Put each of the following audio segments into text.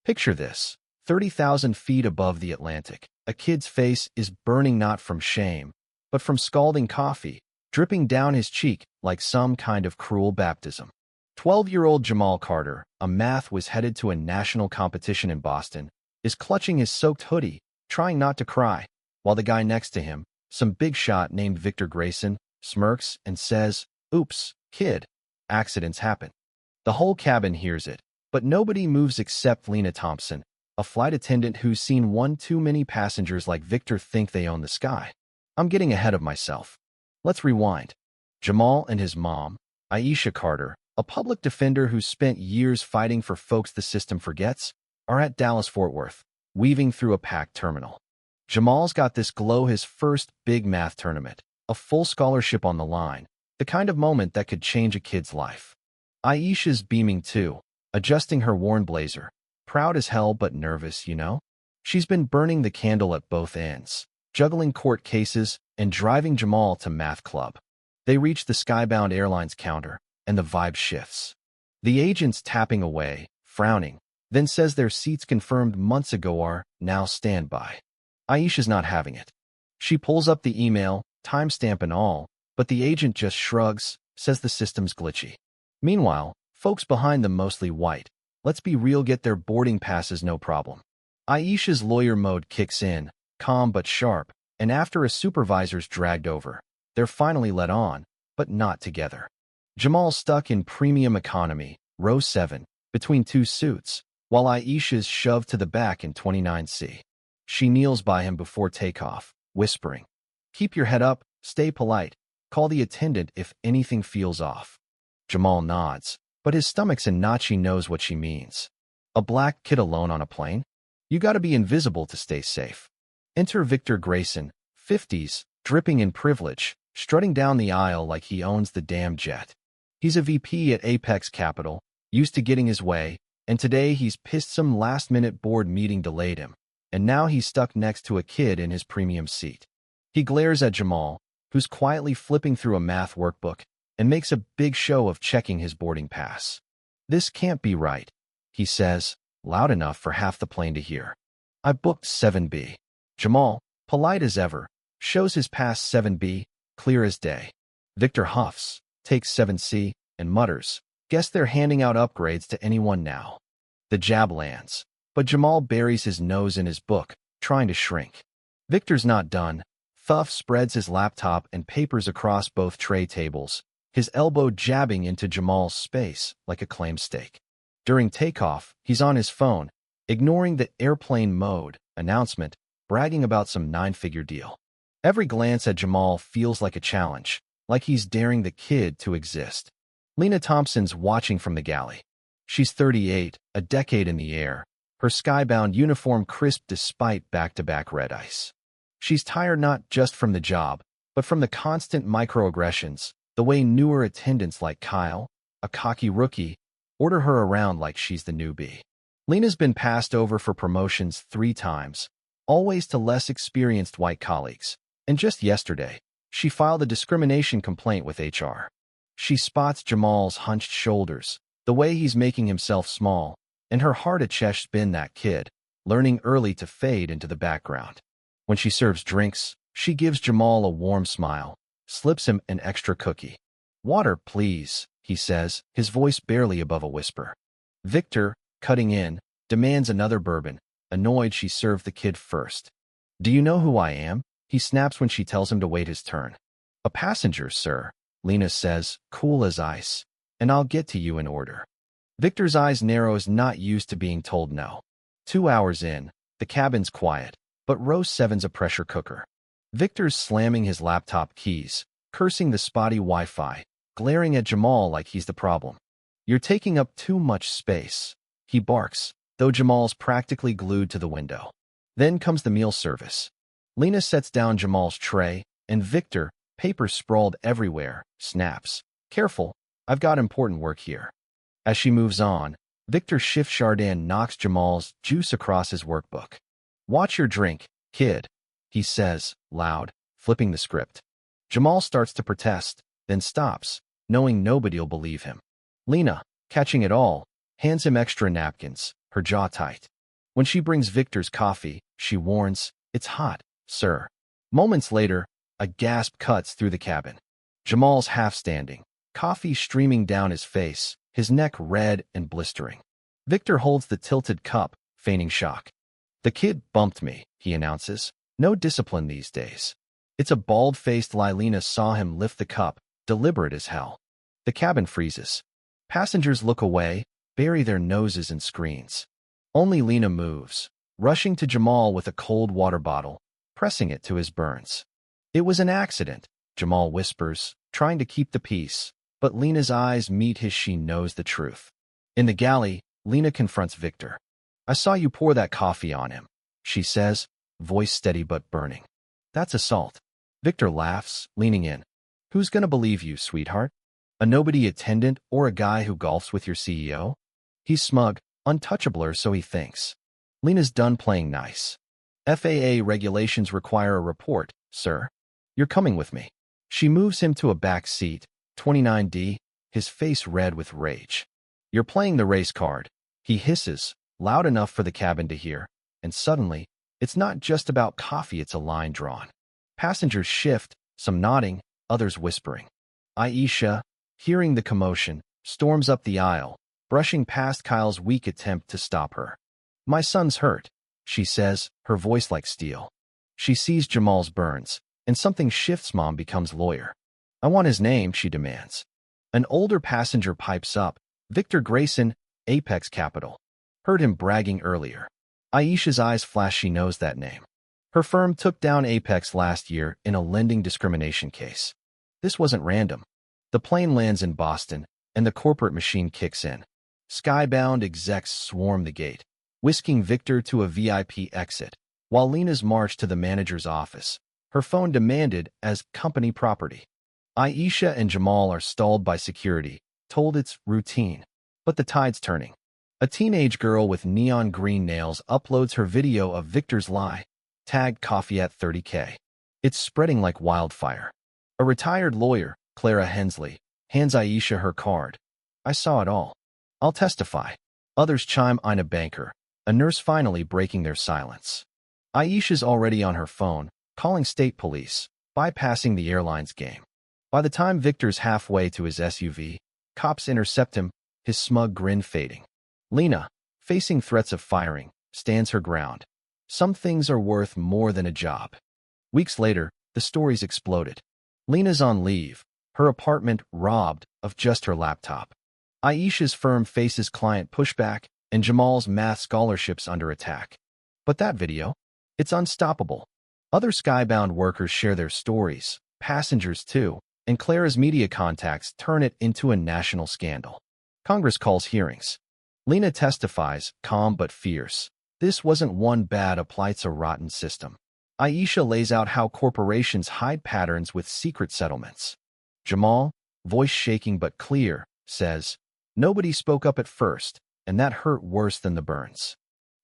Picture this: 30,000 feet above the Atlantic. A kid's face is burning not from shame, but from scalding coffee, dripping down his cheek like some kind of cruel baptism. 12-year-old Jamal Carter, a math whiz headed to a national competition in Boston, is clutching his soaked hoodie, trying not to cry, while the guy next to him, some big shot named Victor Grayson, smirks and says, "Oops, kid. Accidents happen." The whole cabin hears it, but nobody moves except Lena Thompson, a flight attendant who's seen one too many passengers like Victor think they own the sky. I'm getting ahead of myself. Let's rewind. Jamal and his mom, Aisha Carter, a public defender who's spent years fighting for folks the system forgets, are at Dallas-Fort Worth, weaving through a packed terminal. Jamal's got this glow, his first big math tournament, a full scholarship on the line, the kind of moment that could change a kid's life. Aisha's beaming too, adjusting her worn blazer, proud as hell but nervous, you know? She's been burning the candle at both ends, juggling court cases and driving Jamal to math club. They reach the Skybound Airlines counter, and the vibe shifts. The agent's tapping away, frowning, then says their seats confirmed months ago are now standby. Aisha's not having it. She pulls up the email, timestamp and all, but the agent just shrugs, says the system's glitchy. Meanwhile, folks behind them, mostly white, let's be real, get their boarding passes no problem. Aisha's lawyer mode kicks in, calm but sharp, and after a supervisor's dragged over, they're finally let on, but not together. Jamal's stuck in premium economy, row 7, between two suits, while Aisha's shoved to the back in 29C. She kneels by him before takeoff, whispering, "Keep your head up, stay polite, call the attendant if anything feels off." Jamal nods, but his stomach's in knots. She knows what she means. A black kid alone on a plane? You gotta be invisible to stay safe. Enter Victor Grayson, 50s, dripping in privilege, strutting down the aisle like he owns the damn jet. He's a VP at Apex Capital, used to getting his way, and today he's pissed some last-minute board meeting delayed him, and now he's stuck next to a kid in his premium seat. He glares at Jamal, who's quietly flipping through a math workbook, and makes a big show of checking his boarding pass. "This can't be right," he says, loud enough for half the plane to hear. "I booked 7B. Jamal, polite as ever, shows his pass. 7B, clear as day. Victor huffs, takes 7C, and mutters, "Guess they're handing out upgrades to anyone now." The jab lands, but Jamal buries his nose in his book, trying to shrink. Victor's not done. Thuff spreads his laptop and papers across both tray tables, his elbow jabbing into Jamal's space like a clam steak. During takeoff, he's on his phone, ignoring the airplane mode announcement, bragging about some 9-figure deal. Every glance at Jamal feels like a challenge, like he's daring the kid to exist. Lena Thompson's watching from the galley. She's 38, a decade in the air, her skybound uniform crisp despite back-to-back red ice. She's tired not just from the job, but from the constant microaggressions, the way newer attendants like Kyle, a cocky rookie, order her around like she's the newbie. Lena's been passed over for promotions 3 times, always to less experienced white colleagues, and just yesterday, she filed a discrimination complaint with HR. She spots Jamal's hunched shoulders, the way he's making himself small, and her heart at chest's been that kid, learning early to fade into the background. When she serves drinks, she gives Jamal a warm smile, slips him an extra cookie. "Water, please," he says, his voice barely above a whisper. Victor, cutting in, demands another bourbon, annoyed she served the kid first. "Do you know who I am?" he snaps when she tells him to wait his turn. "A passenger, sir," Lena says, cool as ice, "and I'll get to you in order." Victor's eyes narrow, as not used to being told no. 2 hours in, the cabin's quiet, but row 7's a pressure cooker. Victor's slamming his laptop keys, cursing the spotty Wi-Fi, glaring at Jamal like he's the problem. "You're taking up too much space," he barks, though Jamal's practically glued to the window. Then comes the meal service. Lena sets down Jamal's tray, and Victor, papers sprawled everywhere, snaps, "Careful, I've got important work here." As she moves on, Victor shifts Chardin knocks Jamal's juice across his workbook. "Watch your drink, kid," he says, loud, flipping the script. Jamal starts to protest, then stops, knowing nobody'll believe him. Lena, catching it all, hands him extra napkins, her jaw tight. When she brings Victor's coffee, she warns, "It's hot, sir." Moments later, a gasp cuts through the cabin. Jamal's half standing, coffee streaming down his face, his neck red and blistering. Victor holds the tilted cup, feigning shock. "The kid bumped me," he announces. "No discipline these days." It's a bald-faced Lilina saw him lift the cup, deliberate as hell. The cabin freezes. Passengers look away, bury their noses in screens. Only Lena moves, rushing to Jamal with a cold water bottle, pressing it to his burns. "It was an accident," Jamal whispers, trying to keep the peace, but Lena's eyes meet his. She knows the truth. In the galley, Lena confronts Victor. "I saw you pour that coffee on him," she says, voice steady but burning. "That's assault." Victor laughs, leaning in. "Who's gonna believe you, sweetheart? A nobody attendant or a guy who golfs with your CEO?" He's smug, untouchable, or so he thinks. Lena's done playing nice. "FAA regulations require a report, sir. You're coming with me." She moves him to a back seat, 29D, his face red with rage. "You're playing the race card," he hisses, loud enough for the cabin to hear, and suddenly, it's not just about coffee, it's a line drawn. Passengers shift, some nodding, others whispering. Aisha, hearing the commotion, storms up the aisle, brushing past Kyle's weak attempt to stop her. "My son's hurt," she says, her voice like steel. She sees Jamal's burns, and something shifts. Mom becomes lawyer. "I want his name," she demands. An older passenger pipes up, "Victor Grayson, Apex Capital. Heard him bragging earlier." Aisha's eyes flash. She knows that name. Her firm took down Apex last year in a lending discrimination case. This wasn't random. The plane lands in Boston, and the corporate machine kicks in. Skybound execs swarm the gate, whisking Victor to a VIP exit, while Lena's marched to the manager's office, her phone demanded as company property. Aisha and Jamal are stalled by security, told it's routine. But the tide's turning. A teenage girl with neon green nails uploads her video of Victor's lie, tagged coffee at 30K. It's spreading like wildfire. A retired lawyer, Clara Hensley, hands Aisha her card. "I saw it all. I'll testify." Others chime in. A banker, a nurse, finally breaking their silence. Aisha's already on her phone, calling state police, bypassing the airline's game. By the time Victor's halfway to his SUV, cops intercept him, his smug grin fading. Lena, facing threats of firing, stands her ground. Some things are worth more than a job. Weeks later, the stories exploded. Lena's on leave, her apartment robbed of just her laptop. Aisha's firm faces client pushback, and Jamal's math scholarships under attack. But that video? It's unstoppable. Other skybound workers share their stories, passengers too, and Clara's media contacts turn it into a national scandal. Congress calls hearings. Lena testifies, calm but fierce. This wasn't one bad apply, it's a rotten system. Aisha lays out how corporations hide patterns with secret settlements. Jamal, voice shaking but clear, says, "Nobody spoke up at first, and that hurt worse than the burns."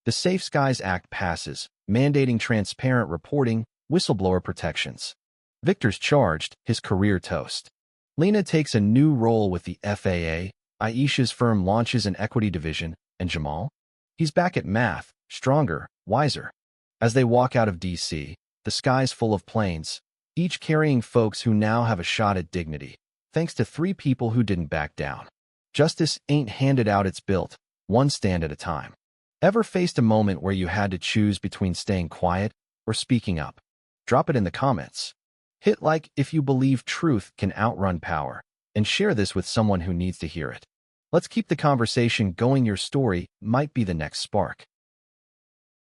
The Safe Skies Act passes, mandating transparent reporting, whistleblower protections. Victor's charged, his career toast. Lena takes a new role with the FAA, Aisha's firm launches an equity division, and Jamal? He's back at math, stronger, wiser. As they walk out of D.C., the sky's full of planes, each carrying folks who now have a shot at dignity, thanks to 3 people who didn't back down. Justice ain't handed out, it's built, one stand at a time. Ever faced a moment where you had to choose between staying quiet or speaking up? Drop it in the comments. Hit like if you believe truth can outrun power, and share this with someone who needs to hear it. Let's keep the conversation going. Your story might be the next spark.